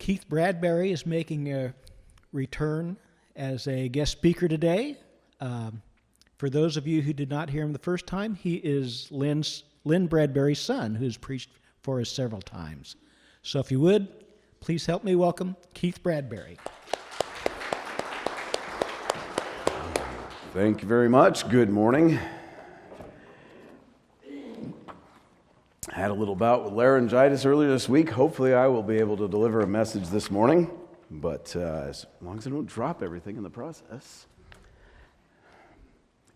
Keith Bradbury is making a return as a guest speaker today. For those of you who did not hear him the first time, he is Lynn Bradbury's son, who's preached for us several times. So if you would, please help me welcome Keith Bradbury. Thank you very much. Good morning. I had a little bout with laryngitis earlier this week. Hopefully I will be able to deliver a message this morning, but as long as I don't drop everything in the process.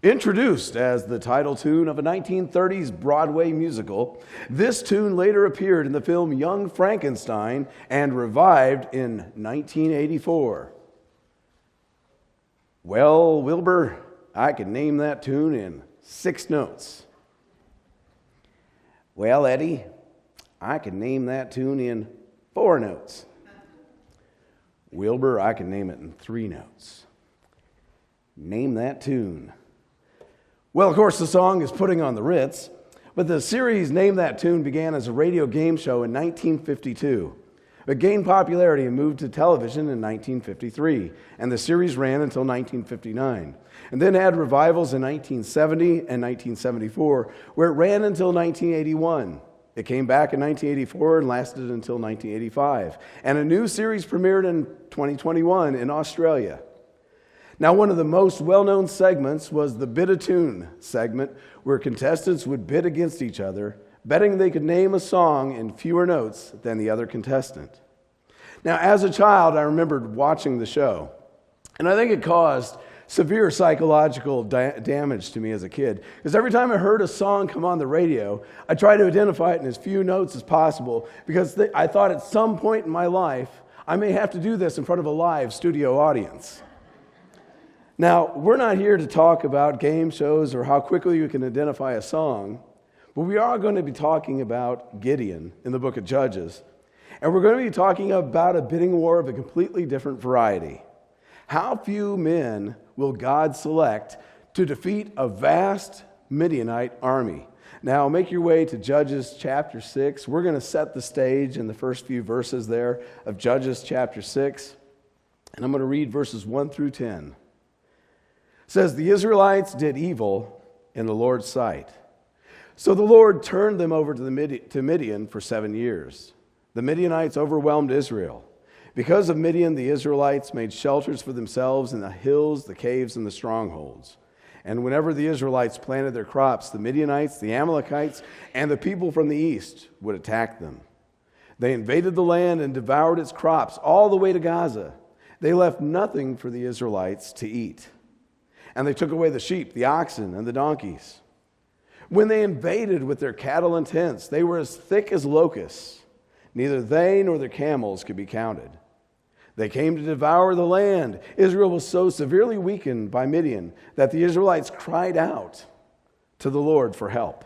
Introduced as the title tune of a 1930s Broadway musical, this tune later appeared in the film Young Frankenstein and revived in 1984. Well, Wilbur, I can name that tune in 6 notes. Well, Eddie, I can name that tune in 4 notes. Wilbur, I can name it in 3 notes. Name that tune. Well, of course, the song is Putting on the Ritz, but the series Name That Tune began as a radio game show in 1952. It gained popularity and moved to television in 1953, and the series ran until 1959, and then had revivals in 1970 and 1974, where it ran until 1981. It came back in 1984 and lasted until 1985, and a new series premiered in 2021 in Australia. Now, one of the most well-known segments was the Bid a Tune segment, where contestants would bid against each other, betting they could name a song in fewer notes than the other contestant. Now, as a child, I remembered watching the show, and I think it caused severe psychological damage to me as a kid, because every time I heard a song come on the radio, I tried to identify it in as few notes as possible, because I thought at some point in my life, I may have to do this in front of a live studio audience. Now, we're not here to talk about game shows or how quickly you can identify a song, but we are going to be talking about Gideon in the book of Judges. And we're going to be talking about a bidding war of a completely different variety. How few men will God select to defeat a vast Midianite army? Now, make your way to Judges chapter 6. We're going to set the stage in the first few verses there of Judges chapter 6. And I'm going to read verses 1 through 10. It says, "The Israelites did evil in the Lord's sight. So the Lord turned them over to Midian for 7 years. The Midianites overwhelmed Israel. Because of Midian, the Israelites made shelters for themselves in the hills, the caves, and the strongholds. And whenever the Israelites planted their crops, the Midianites, the Amalekites, and the people from the east would attack them. They invaded the land and devoured its crops all the way to Gaza. They left nothing for the Israelites to eat. And they took away the sheep, the oxen, and the donkeys. When they invaded with their cattle and tents, they were as thick as locusts. Neither they nor their camels could be counted. They came to devour the land. Israel was so severely weakened by Midian that the Israelites cried out to the Lord for help.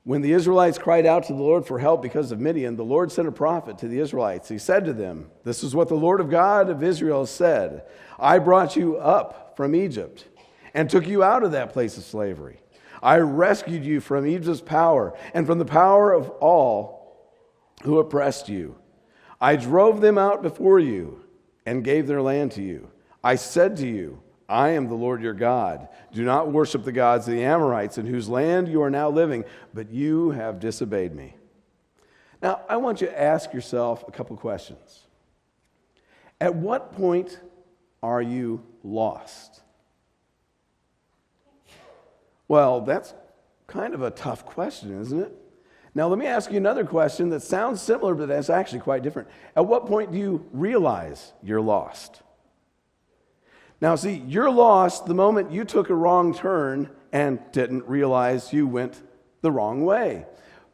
When the Israelites cried out to the Lord for help because of Midian, the Lord sent a prophet to the Israelites. He said to them, 'This is what the Lord of God of Israel said. I brought you up from Egypt and took you out of that place of slavery. I rescued you from Egypt's power and from the power of all who oppressed you. I drove them out before you and gave their land to you. I said to you, I am the Lord your God. Do not worship the gods of the Amorites in whose land you are now living, but you have disobeyed me.'" Now, I want you to ask yourself a couple questions. At what point are you lost? Well, that's kind of a tough question, isn't it? Now, let me ask you another question that sounds similar, but that's actually quite different. At what point do you realize you're lost? Now, see, you're lost the moment you took a wrong turn and didn't realize you went the wrong way.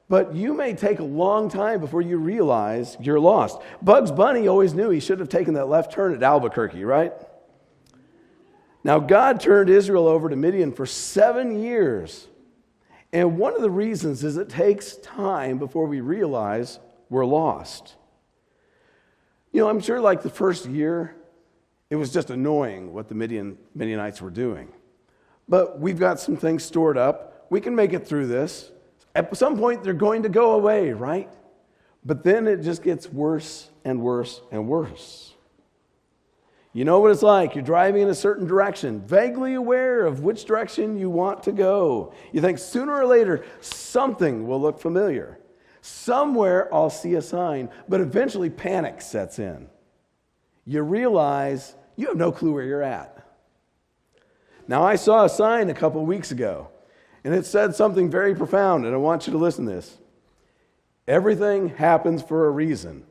But you may take a long time before you realize you're lost. Bugs Bunny always knew he should have taken that left turn at Albuquerque, right? Now, God turned Israel over to Midian for 7 years. And one of the reasons is it takes time before we realize we're lost. You know, I'm sure like the first year, it was just annoying what the Midianites were doing. But we've got some things stored up. We can make it through this. At some point, they're going to go away, right? But then it just gets worse and worse and worse. You know what it's like. You're driving in a certain direction, vaguely aware of which direction you want to go. You think sooner or later something will look familiar. Somewhere I'll see a sign, but eventually panic sets in. You realize you have no clue where you're at. Now, I saw a sign a couple weeks ago, and it said something very profound, and I want you to listen to this. Everything happens for a reason.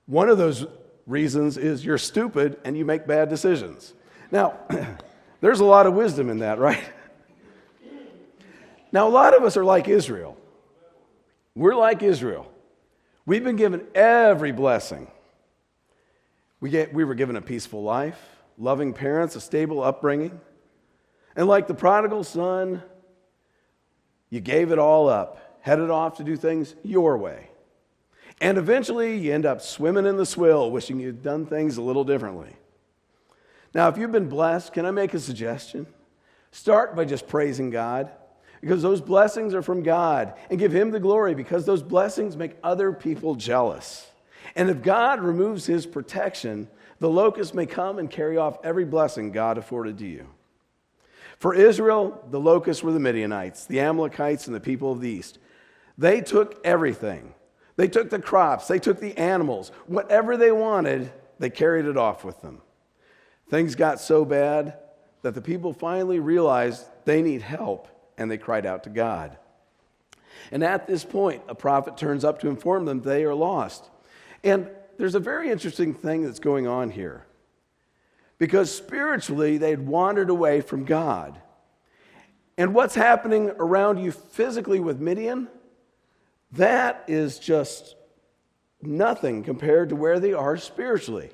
One of those reasons is you're stupid and you make bad decisions. Now, there's a lot of wisdom in that, right? Now, a lot of us are like Israel. We're like Israel. We've been given every blessing. We were given a peaceful life, loving parents, a stable upbringing. And like the prodigal son, you gave it all up, headed off to do things your way. And eventually you end up swimming in the swill, wishing you'd done things a little differently. Now, if you've been blessed, can I make a suggestion? Start by just praising God, because those blessings are from God, and give Him the glory, because those blessings make other people jealous. And if God removes His protection, the locusts may come and carry off every blessing God afforded to you. For Israel, the locusts were the Midianites, the Amalekites, and the people of the east. They took everything. They took the crops, they took the animals, whatever they wanted, they carried it off with them. Things got so bad that the people finally realized they need help, and they cried out to God. And at this point, a prophet turns up to inform them they are lost. And there's a very interesting thing that's going on here. Because spiritually, they'd wandered away from God. And what's happening around you physically with Midian, that is just nothing compared to where they are spiritually.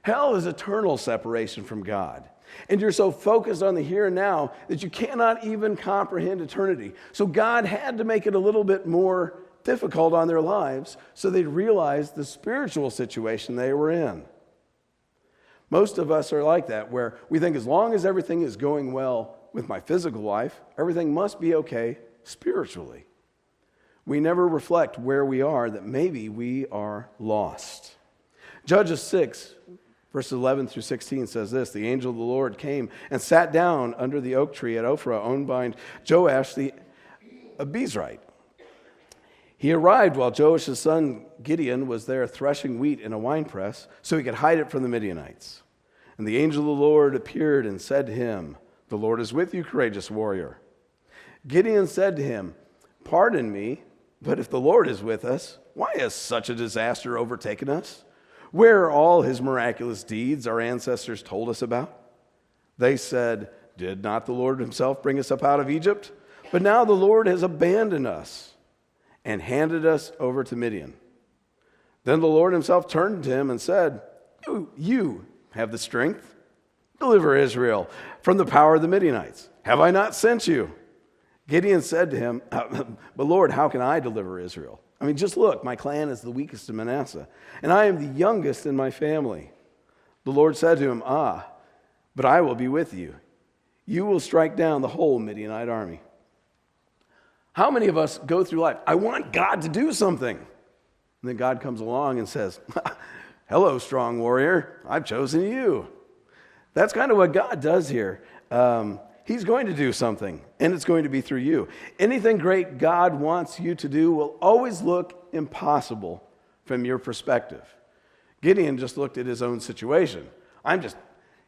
Hell is eternal separation from God. And you're so focused on the here and now that you cannot even comprehend eternity. So God had to make it a little bit more difficult on their lives so they'd realize the spiritual situation they were in. Most of us are like that, where we think as long as everything is going well with my physical life, everything must be okay spiritually. We never reflect where we are, that maybe we are lost. Judges 6, verses 11 through 16 says this: The angel of the Lord came and sat down under the oak tree at Ophrah, owned by Joash the Abiezrite. He arrived while Joash's son Gideon was there threshing wheat in a winepress so he could hide it from the Midianites. And the angel of the Lord appeared and said to him, "The Lord is with you, courageous warrior." Gideon said to him, "Pardon me, but if the Lord is with us, why has such a disaster overtaken us? Where are all his miraculous deeds our ancestors told us about?" They said, "Did not the Lord himself bring us up out of Egypt? But now the Lord has abandoned us and handed us over to Midian." Then the Lord himself turned to him and said, You have the strength. Deliver Israel from the power of the Midianites. Have I not sent you?" Gideon said to him, "But Lord, how can I deliver Israel? I mean, just look, my clan is the weakest in Manasseh, and I am the youngest in my family." The Lord said to him, "But I will be with you. You will strike down the whole Midianite army." How many of us go through life, I want God to do something. And then God comes along and says, "Hello, strong warrior, I've chosen you." That's kind of what God does here. He's going to do something, and it's going to be through you. Anything great God wants you to do will always look impossible from your perspective. Gideon just looked at his own situation.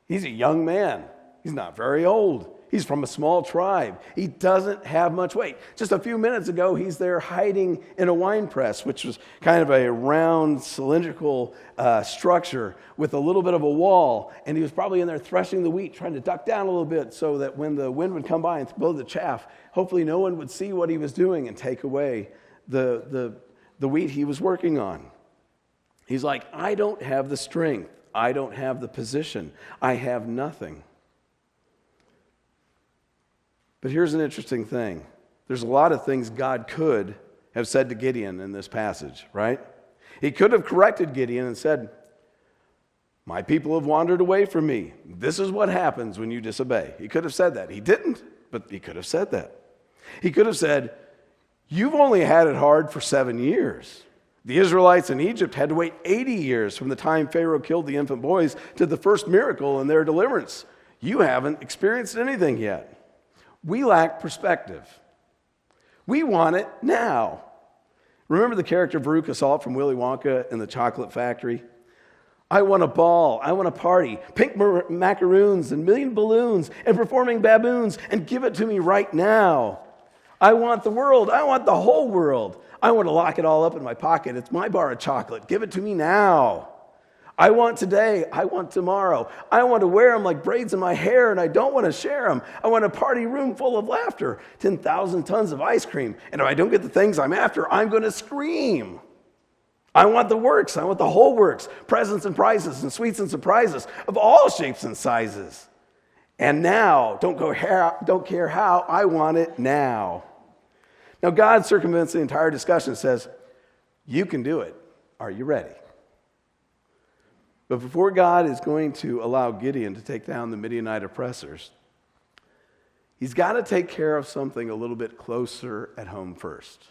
He's a young man. He's not very old. He's from a small tribe. He doesn't have much weight. Just a few minutes ago, he's there hiding in a wine press, which was kind of a round, cylindrical structure with a little bit of a wall. And he was probably in there threshing the wheat, trying to duck down a little bit so that when the wind would come by and blow the chaff, hopefully no one would see what he was doing and take away the wheat he was working on. He's like, I don't have the strength. I don't have the position. I have nothing. But here's an interesting thing. There's a lot of things God could have said to Gideon in this passage, right? He could have corrected Gideon and said, "My people have wandered away from me. This is what happens when you disobey." He could have said that. He didn't, but he could have said that. He could have said, "You've only had it hard for 7 years. The Israelites in Egypt had to wait 80 years from the time Pharaoh killed the infant boys to the first miracle in their deliverance. You haven't experienced anything yet. We lack perspective. We want it now. Remember the character Veruca Salt from Willy Wonka in the Chocolate Factory? I want a ball, I want a party, pink macaroons and million balloons and performing baboons, and give it to me right now. I want the world, I want the whole world. I want to lock it all up in my pocket. It's my bar of chocolate. Give it to me now. I want today, I want tomorrow. I want to wear them like braids in my hair, and I don't want to share them. I want a party room full of laughter, 10,000 tons of ice cream, and if I don't get the things I'm after, I'm going to scream. I want the works. I want the whole works. Presents and prizes and sweets and surprises of all shapes and sizes. And now, don't care how, I want it now. Now, God circumvents the entire discussion and says, you can do it. Are you ready? But before God is going to allow Gideon to take down the Midianite oppressors, he's got to take care of something a little bit closer at home first.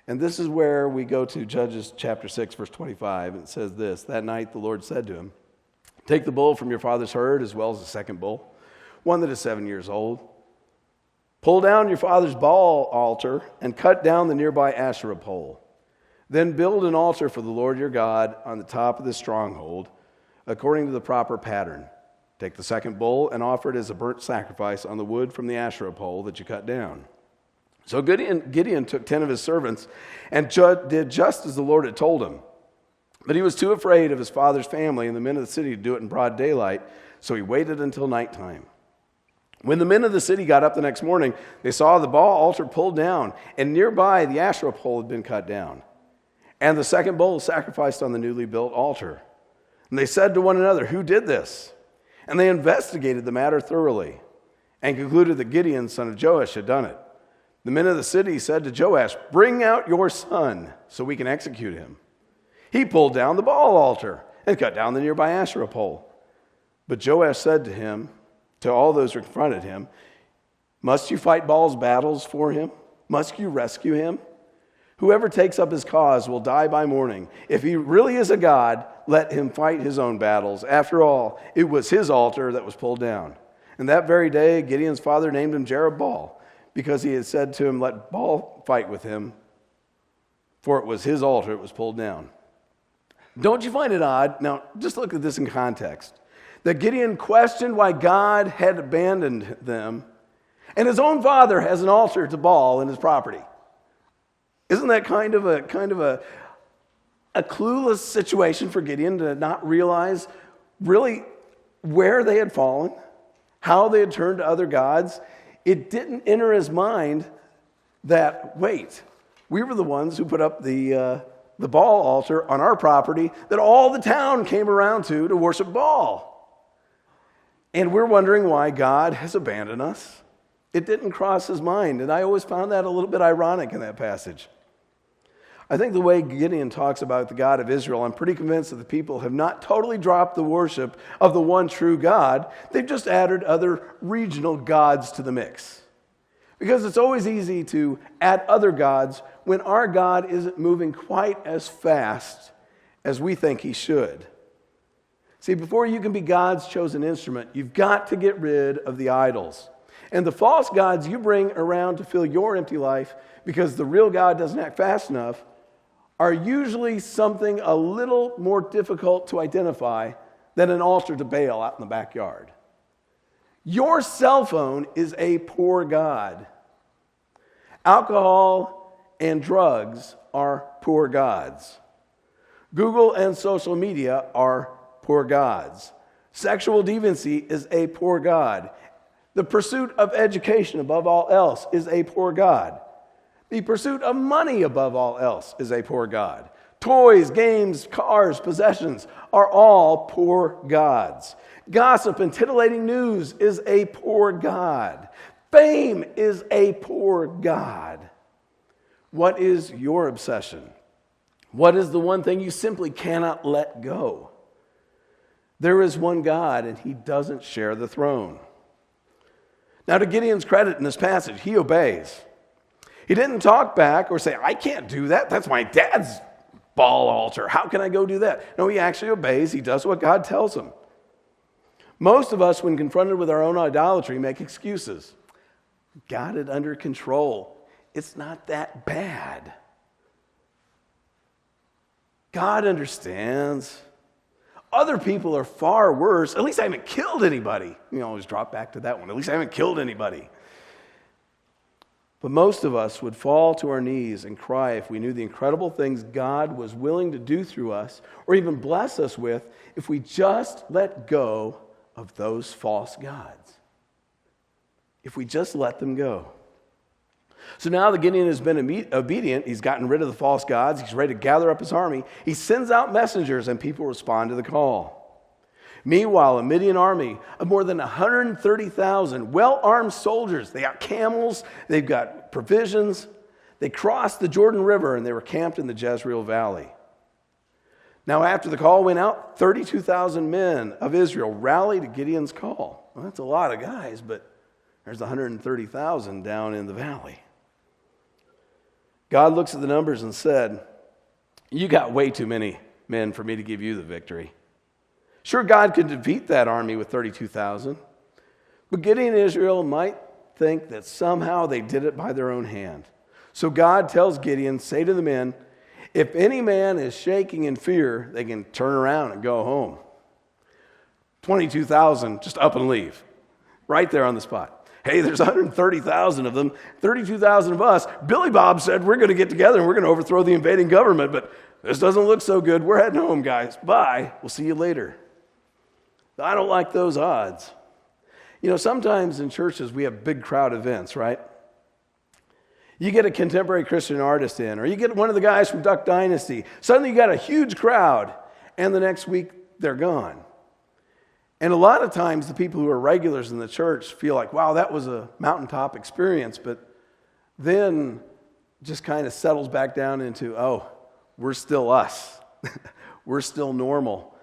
And this is where we go to Judges chapter 6, verse 25. And it says this, that night the Lord said to him, take the bull from your father's herd as well as the second bull, one that is 7 years old. Pull down your father's Baal altar and cut down the nearby Asherah pole. Then build an altar for the Lord your God on the top of the stronghold, according to the proper pattern. Take the second bull and offer it as a burnt sacrifice on the wood from the Asherah pole that you cut down. So Gideon took 10 of his servants and did just as the Lord had told him. But he was too afraid of his father's family and the men of the city to do it in broad daylight, so he waited until nighttime. When the men of the city got up the next morning, they saw the Baal altar pulled down, and nearby the Asherah pole had been cut down, and the second bull sacrificed on the newly built altar. And they said to one another, who did this? And they investigated the matter thoroughly and concluded that Gideon, son of Joash, had done it. The men of the city said to Joash, bring out your son so we can execute him. He pulled down the Baal altar and cut down the nearby Asherah pole. But Joash said to him, to all those who confronted him, must you fight Baal's battles for him? Must you rescue him? Whoever takes up his cause will die by morning. If he really is a god, let him fight his own battles. After all, it was his altar that was pulled down. And that very day, Gideon's father named him Jerubbaal, because he had said to him, let Baal fight with him, for it was his altar that was pulled down. Don't you find it odd? Now, just look at this in context. That Gideon questioned why God had abandoned them, and his own father has an altar to Baal in his property. Isn't that kind of a clueless situation for Gideon to not realize really where they had fallen, how they had turned to other gods? It didn't enter his mind that, wait, we were the ones who put up the Baal altar on our property that all the town came around to worship Baal. And we're wondering why God has abandoned us. It didn't cross his mind, and I always found that a little bit ironic in that passage. I think the way Gideon talks about the God of Israel, I'm pretty convinced that the people have not totally dropped the worship of the one true God. They've just added other regional gods to the mix. Because it's always easy to add other gods when our God isn't moving quite as fast as we think he should. See, before you can be God's chosen instrument, you've got to get rid of the idols. And the false gods you bring around to fill your empty life because the real God doesn't act fast enough are usually something a little more difficult to identify than an altar to Baal out in the backyard. Your cell phone is a poor god. Alcohol and drugs are poor gods. Google and social media are poor gods. Sexual deviancy is a poor god. The pursuit of education above all else is a poor god. The pursuit of money above all else is a poor god. Toys, games, cars, possessions are all poor gods. Gossip and titillating news is a poor god. Fame is a poor god. What is your obsession? What is the one thing you simply cannot let go? There is one God, and he doesn't share the throne. Now, to Gideon's credit in this passage, he obeys. He didn't talk back or say, I can't do that. That's my dad's Baal altar. How can I go do that? No, he actually obeys. He does what God tells him. Most of us, when confronted with our own idolatry, make excuses. Got it under control. It's not that bad. God understands. Other people are far worse. At least I haven't killed anybody. You always drop back to that one. At least I haven't killed anybody. But most of us would fall to our knees and cry if we knew the incredible things God was willing to do through us, or even bless us with, if we just let go of those false gods. If we just let them go. So now that Gideon has been obedient, he's gotten rid of the false gods, he's ready to gather up his army, he sends out messengers and people respond to the call. Meanwhile, a Midian army of more than 130,000 well-armed soldiers, they got camels, they've got provisions, they crossed the Jordan River and they were camped in the Jezreel Valley. Now after the call went out, 32,000 men of Israel rallied to Gideon's call. Well, that's a lot of guys, but there's 130,000 down in the valley. God looks at the numbers and said, you got way too many men for me to give you the victory. Sure, God could defeat that army with 32,000, but Gideon and Israel might think that somehow they did it by their own hand. So God tells Gideon, say to the men, if any man is shaking in fear, they can turn around and go home. 22,000, just up and leave. Right there on the spot. Hey, there's 130,000 of them, 32,000 of us. Billy Bob said we're going to get together and we're going to overthrow the invading government, but this doesn't look so good. We're heading home, guys. Bye. We'll see you later. I don't like those odds. You know, sometimes in churches we have big crowd events, right? You get a contemporary Christian artist in, or you get one of the guys from Duck Dynasty. Suddenly you got a huge crowd, and the next week they're gone. And a lot of times the people who are regulars in the church feel like, wow, that was a mountaintop experience, but then just kind of settles back down into, oh, we're still us. We're still normal.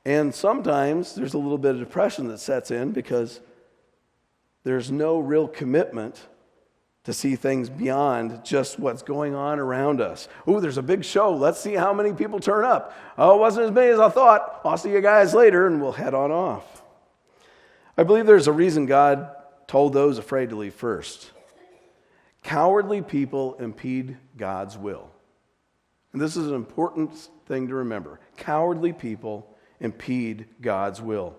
And sometimes there's a little bit of depression that sets in because there's no real commitment to see things beyond just what's going on around us. Oh, there's a big show. Let's see how many people turn up. Oh, it wasn't as many as I thought. I'll see you guys later, and we'll head on off. I believe there's a reason God told those afraid to leave first. Cowardly people impede God's will. And this is an important thing to remember. Cowardly people impede God's will.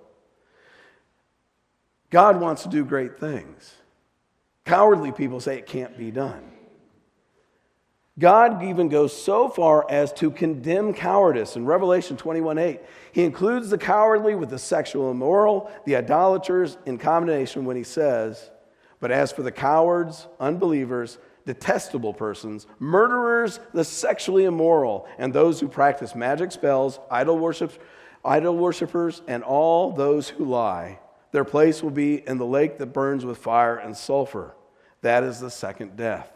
God wants to do great things. Cowardly people say it can't be done. God even goes so far as to condemn cowardice. In Revelation 21:8, he includes the cowardly with the sexual immoral, the idolaters in combination when he says, but as for the cowards, unbelievers, detestable persons, murderers, the sexually immoral, and those who practice magic spells, idol worshipers, and all those who lie, their place will be in the lake that burns with fire and sulfur. That is the second death.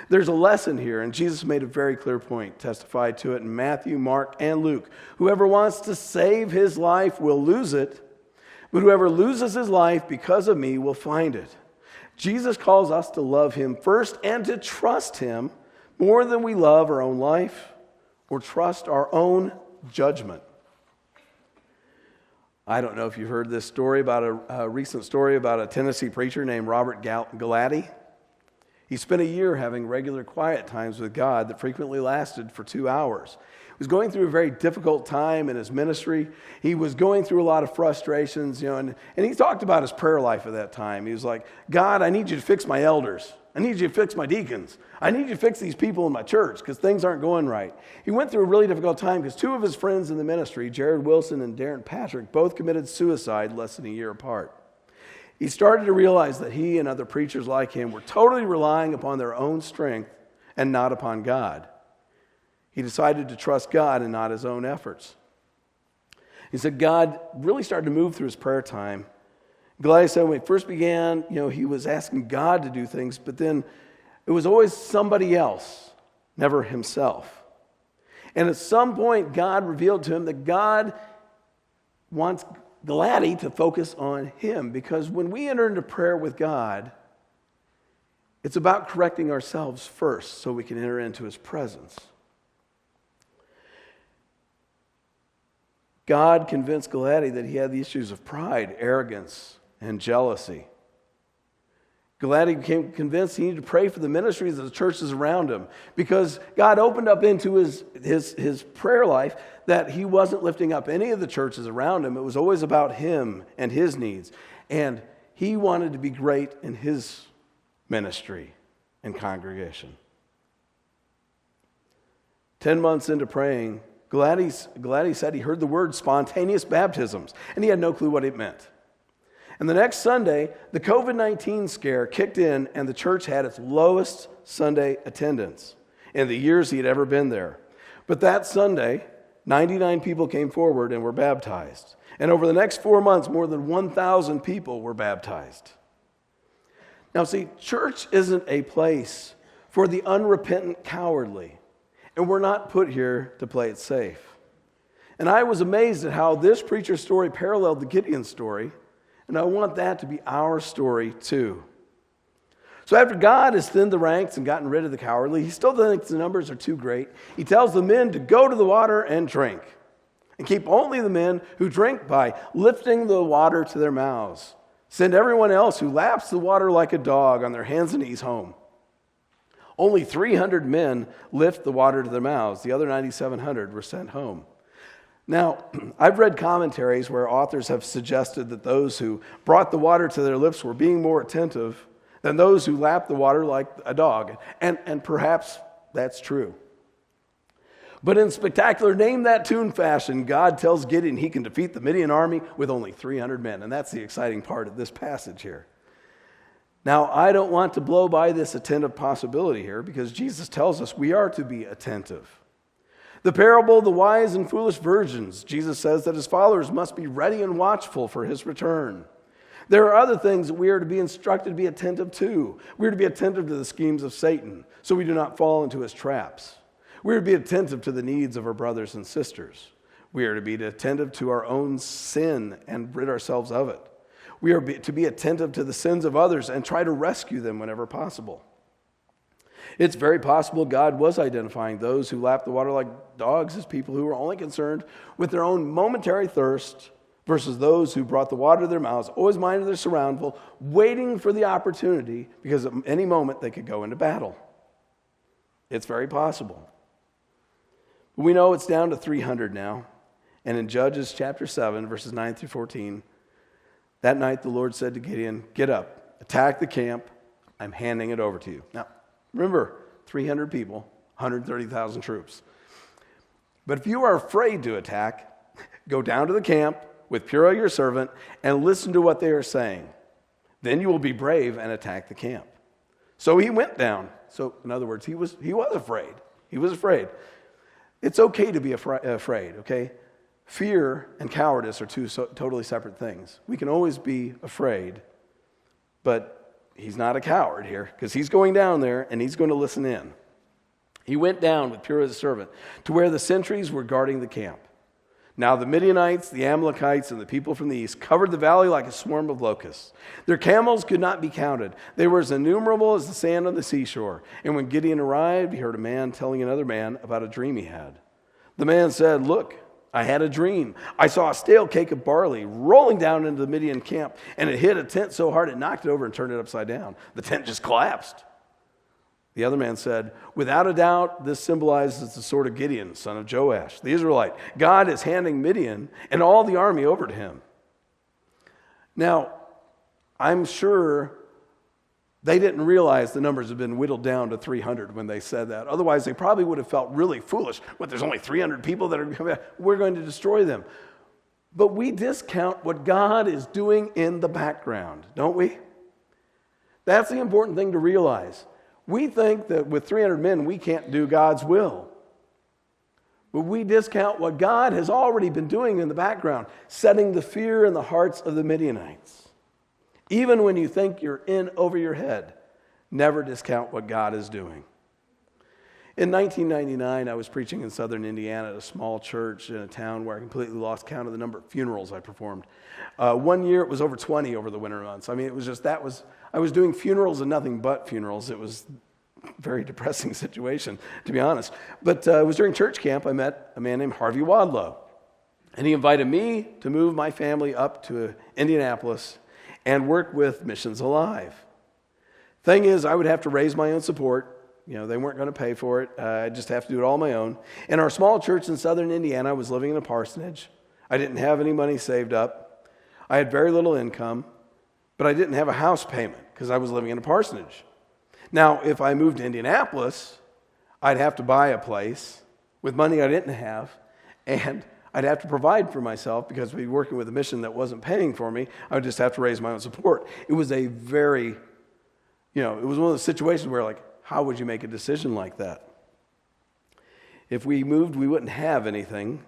There's a lesson here, and Jesus made a very clear point, testified to it in Matthew, Mark, and Luke. Whoever wants to save his life will lose it, but whoever loses his life because of me will find it. Jesus calls us to love him first and to trust him more than we love our own life or trust our own judgment. I don't know if you've heard this story about a recent story about a Tennessee preacher named Robert Galati. He spent a year having regular quiet times with God that frequently lasted for 2 hours. He was going through a very difficult time in his ministry. He was going through a lot of frustrations, and he talked about his prayer life at that time. He was like, God, I need you to fix my elders. I need you to fix my deacons. I need you to fix these people in my church because things aren't going right. He went through a really difficult time because 2 of his friends in the ministry, Jared Wilson and Darren Patrick, both committed suicide less than a year apart. He started to realize that he and other preachers like him were totally relying upon their own strength and not upon God. He decided to trust God and not his own efforts. He said God really started to move through his prayer time. Goliath said when he first began, he was asking God to do things, but then it was always somebody else, never himself. And at some point, God revealed to him that God wants Galati to focus on him, because when we enter into prayer with God, it's about correcting ourselves first so we can enter into his presence. God convinced Gladdy that he had the issues of pride, arrogance, and jealousy. Gladdy became convinced he needed to pray for the ministries of the churches around him because God opened up into his prayer life that he wasn't lifting up any of the churches around him. It was always about him and his needs. And he wanted to be great in his ministry and congregation. 10 months into praying, Gladdy said he heard the word spontaneous baptisms, and he had no clue what it meant. And the next Sunday, the COVID-19 scare kicked in, and the church had its lowest Sunday attendance in the years he had ever been there. But that Sunday, 99 people came forward and were baptized. And over the next 4 months, more than 1,000 people were baptized. Now see, church isn't a place for the unrepentant cowardly, and we're not put here to play it safe. And I was amazed at how this preacher's story paralleled the Gideon story, and I want that to be our story too. So after God has thinned the ranks and gotten rid of the cowardly, he still thinks the numbers are too great. He tells the men to go to the water and drink, and keep only the men who drink by lifting the water to their mouths. Send everyone else who laps the water like a dog on their hands and knees home. Only 300 men lift the water to their mouths. The other 9,700 were sent home. Now, I've read commentaries where authors have suggested that those who brought the water to their lips were being more attentive than those who lapped the water like a dog. And perhaps that's true. But in spectacular name that tune fashion, God tells Gideon he can defeat the Midian army with only 300 men. And that's the exciting part of this passage here. Now, I don't want to blow by this attentive possibility here because Jesus tells us we are to be attentive. The parable of the wise and foolish virgins, Jesus says that his followers must be ready and watchful for his return. There are other things that we are to be instructed to be attentive to. We are to be attentive to the schemes of Satan so we do not fall into his traps. We are to be attentive to the needs of our brothers and sisters. We are to be attentive to our own sin and rid ourselves of it. We are to be attentive to the sins of others and try to rescue them whenever possible. It's very possible God was identifying those who lap the water like dogs as people who were only concerned with their own momentary thirst versus those who brought the water to their mouths, always minded their surroundful, waiting for the opportunity because at any moment they could go into battle. It's very possible. We know it's down to 300 now. And in Judges chapter 7, verses 9 through 14, that night the Lord said to Gideon, "Get up, attack the camp. I'm handing it over to you." Now, remember, 300 people, 130,000 troops. But if you are afraid to attack, go down to the camp with Purah your servant and listen to what they are saying. Then you will be brave and attack the camp. So he went down. So in other words, he was afraid. He was afraid. It's okay to be afraid, okay? Fear and cowardice are two totally separate things. We can always be afraid, but he's not a coward here because he's going down there and he's going to listen in. He went down with Purah his servant to where the sentries were guarding the camp. Now the Midianites, the Amalekites, and the people from the east covered the valley like a swarm of locusts. Their camels could not be counted. They were as innumerable as the sand on the seashore. And when Gideon arrived, he heard a man telling another man about a dream he had. The man said, "Look, I had a dream. I saw a stale cake of barley rolling down into the Midian camp, and it hit a tent so hard it knocked it over and turned it upside down. The tent just collapsed." The other man said, "Without a doubt, this symbolizes the sword of Gideon, son of Joash, the Israelite. God is handing Midian and all the army over to him." Now, I'm sure they didn't realize the numbers had been whittled down to 300 when they said that. Otherwise, they probably would have felt really foolish. What, there's only 300 people that are, we're going to destroy them. But we discount what God is doing in the background, don't we? That's the important thing to realize. We think that with 300 men, we can't do God's will. But we discount what God has already been doing in the background, setting the fear in the hearts of the Midianites. Even when you think you're in over your head, never discount what God is doing. In 1999, I was preaching in southern Indiana at a small church in a town where I completely lost count of the number of funerals I performed. One year it was over 20 over the winter months. I mean, it was just, I was doing funerals and nothing but funerals. It was a very depressing situation, to be honest. But it was during church camp, I met a man named Harvey Wadlow. And he invited me to move my family up to Indianapolis and work with Missions Alive. Thing is, I would have to raise my own support. They weren't going to pay for it. I'd just have to do it all on my own. In our small church in southern Indiana, I was living in a parsonage. I didn't have any money saved up. I had very little income, but I didn't have a house payment because I was living in a parsonage. Now, if I moved to Indianapolis, I'd have to buy a place with money I didn't have, and I'd have to provide for myself because we'd be working with a mission that wasn't paying for me. I would just have to raise my own support. It was a very, it was one of those situations where, how would you make a decision like that? If we moved, we wouldn't have anything.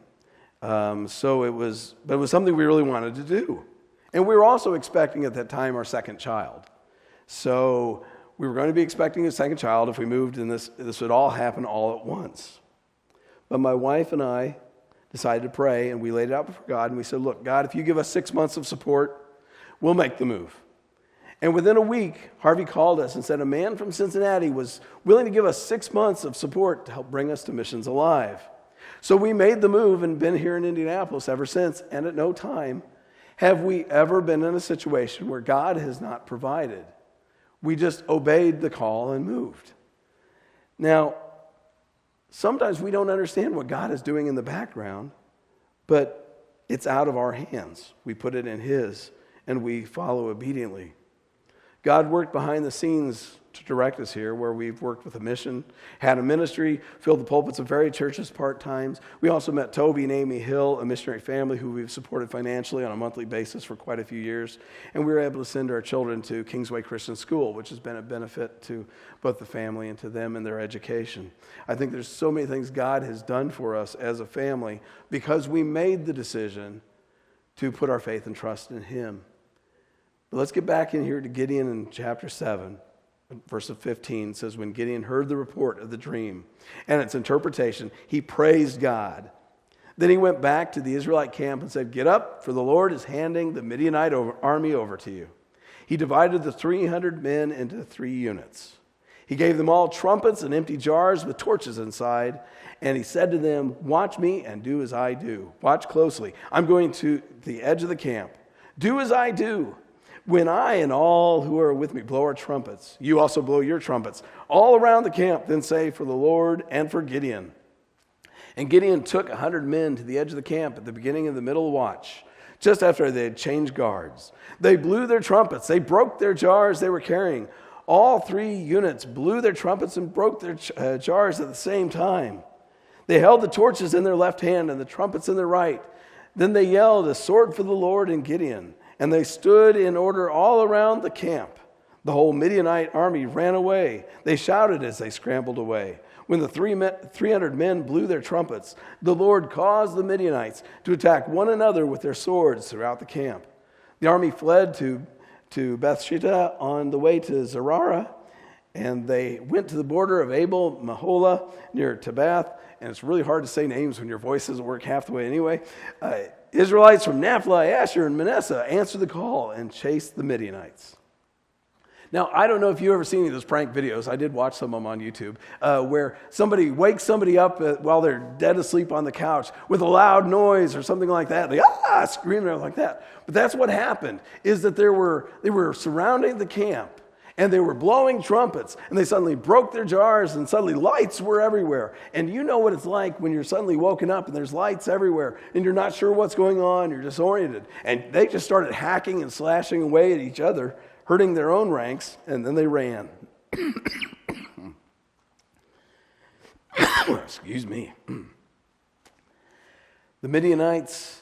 So it was something we really wanted to do. And we were also expecting at that time our second child. So we were going to be expecting a second child if we moved, and this would all happen all at once. But my wife and I decided to pray, and we laid it out before God, and we said, look, God, if you give us 6 months of support, we'll make the move. And within a week, Harvey called us and said a man from Cincinnati was willing to give us 6 months of support to help bring us to Missions Alive. So we made the move and been here in Indianapolis ever since, and at no time have we ever been in a situation where God has not provided. We just obeyed the call and moved. Now, sometimes we don't understand what God is doing in the background, but it's out of our hands. We put it in His, and we follow obediently. God worked behind the scenes to direct us here, where we've worked with a mission, had a ministry, filled the pulpits of various churches part-times. We also met Toby and Amy Hill, a missionary family who we've supported financially on a monthly basis for quite a few years. And we were able to send our children to Kingsway Christian School, which has been a benefit to both the family and to them in their education. I think there's so many things God has done for us as a family because we made the decision to put our faith and trust in Him. But let's get back in here to Gideon in chapter 7. Verse 15 says, when Gideon heard the report of the dream and its interpretation, he praised God. Then he went back to the Israelite camp and said, get up, for the Lord is handing the Midianite army over to you. He divided the 300 men into 3 units. He gave them all trumpets and empty jars with torches inside, and he said to them, watch me and do as I do. Watch closely. I'm going to the edge of the camp. Do as I do. When I and all who are with me blow our trumpets, you also blow your trumpets all around the camp. Then say, for the Lord and for Gideon. And Gideon took 100 men to the edge of the camp at the beginning of the middle watch, just after they had changed guards. They blew their trumpets. They broke their jars they were carrying. All 3 units blew their trumpets and broke their jars at the same time. They held the torches in their left hand and the trumpets in their right. Then they yelled, a sword for the Lord and Gideon. And they stood in order all around the camp. The whole Midianite army ran away. They shouted as they scrambled away. When the 300 men blew their trumpets, the Lord caused the Midianites to attack one another with their swords throughout the camp. The army fled to Bethshittah on the way to Zerara, and they went to the border of Abel Meholah near Tabbath. And it's really hard to say names when your voice doesn't work half the way anyway. Israelites from Naphtali, Asher, and Manasseh answered the call and chased the Midianites. Now, I don't know if you've ever seen any of those prank videos. I did watch some of them on YouTube, where somebody wakes somebody up while they're dead asleep on the couch with a loud noise or something like that. They screaming like that. But that's what happened, is that they were surrounding the camp, and they were blowing trumpets, and they suddenly broke their jars, and suddenly lights were everywhere. And you know what it's like when you're suddenly woken up and there's lights everywhere, and you're not sure what's going on, you're disoriented. And they just started hacking and slashing away at each other, hurting their own ranks, and then they ran. Excuse me. The Midianites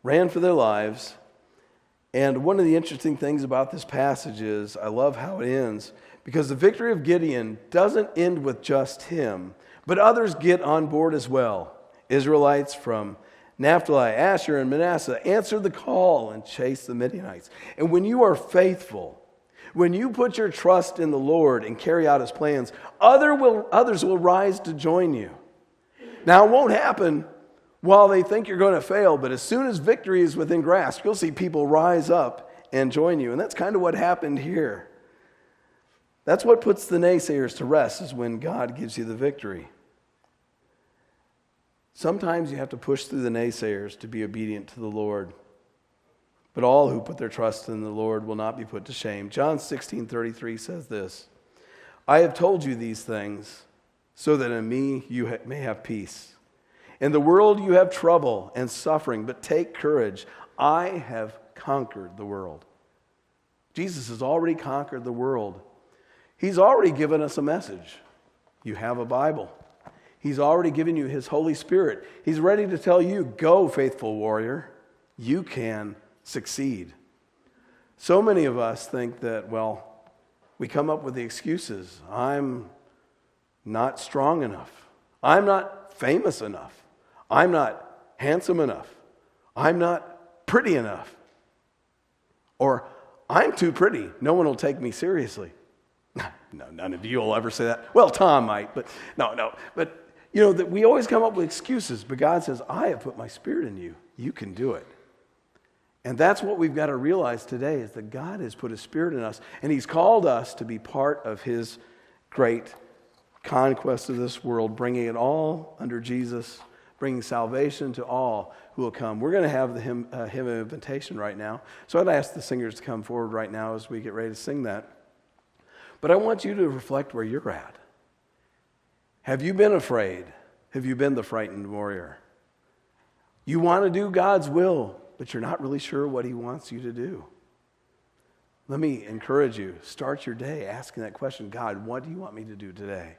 ran for their lives. And one of the interesting things about this passage is I love how it ends, because the victory of Gideon doesn't end with just him, but others get on board as well. Israelites from Naphtali, Asher, and Manasseh answered the call and chased the Midianites. And when you are faithful, when you put your trust in the Lord and carry out His plans, others will rise to join you. Now, it won't happen while they think you're going to fail, but as soon as victory is within grasp, you'll see people rise up and join you. And that's kind of what happened here. That's what puts the naysayers to rest, is when God gives you the victory. Sometimes you have to push through the naysayers to be obedient to the Lord. But all who put their trust in the Lord will not be put to shame. John 16:33 says this, I have told you these things so that in me you may have peace. In the world you have trouble and suffering, but take courage. I have conquered the world. Jesus has already conquered the world. He's already given us a message. You have a Bible. He's already given you his Holy Spirit. He's ready to tell you, go, faithful warrior. You can succeed. So many of us think that, well, we come up with the excuses. I'm not strong enough. I'm not famous enough. I'm not handsome enough. I'm not pretty enough. Or I'm too pretty. No one will take me seriously. No, none of you will ever say that. Well, Tom might, but no. But you know that we always come up with excuses. But God says, I have put my Spirit in you. You can do it. And that's what we've got to realize today is that God has put his Spirit in us. And he's called us to be part of his great conquest of this world, bringing it all under Jesus, bringing salvation to all who will come. We're going to have the hymn of invitation right now. So I'd ask the singers to come forward right now as we get ready to sing that. But I want you to reflect where you're at. Have you been afraid? Have you been the frightened warrior? You want to do God's will, but you're not really sure what he wants you to do. Let me encourage you. Start your day asking that question, God, what do you want me to do today?